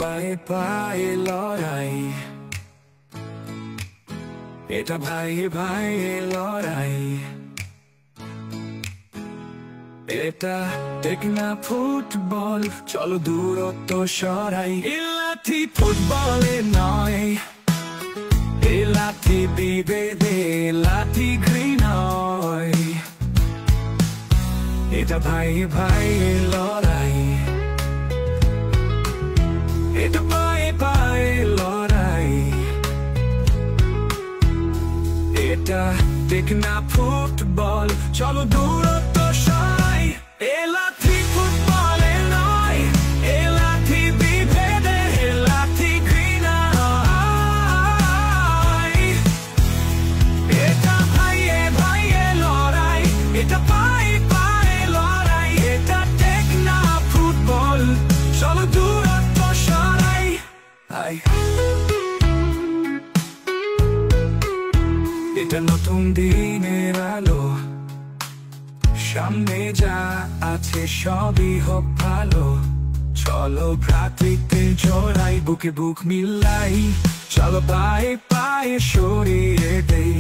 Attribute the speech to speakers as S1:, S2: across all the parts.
S1: পায়ে পায়ে লড়াই, এটা ভাইয়ে ভাইয়ে লড়াই। এটা ঠিক না ফুটবল, চলো দূরত্ব সরাই। এ লাঠি ফুটবলে নয়, এ লাঠি বিভেদে, লাঠি ঘৃণায়। এটা ভাইয়ে ভাইয়ে লড়াই, এটা পায়ে পায়ে লড়াই। এটা ঠিক না ফুটবল, চলো দূরত্ব সরাই। এ লাঠি ফুটবলে নয়, এ লাঠি বিভেদে, লাঠি ঘৃণায়। এটা ভাইয়ে ভাইয়ে লড়াই, এটা পায়ে পায়ে লড়াই। এটা ঠিক না ফুটবল, চলো দূরত্ব সরাই। এটা নতুন দিনের আলো, সামনে যা আছে সবই হোক ভালো। চলো ভ্রাতৃত্বের জোড়াই, বুকে বুক মিলাই। চলো পায়ে পায়ে সরিয়ে দেই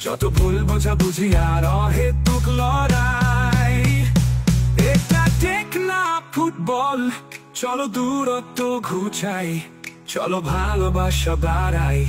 S1: যত ভুল বোঝাবুঝি আর অহেতুক লড়াই। এটা ঠিক না ফুটবল, চলো দূরত্ব ঘুচাই। চলো ভালোবাসা বাড়াই।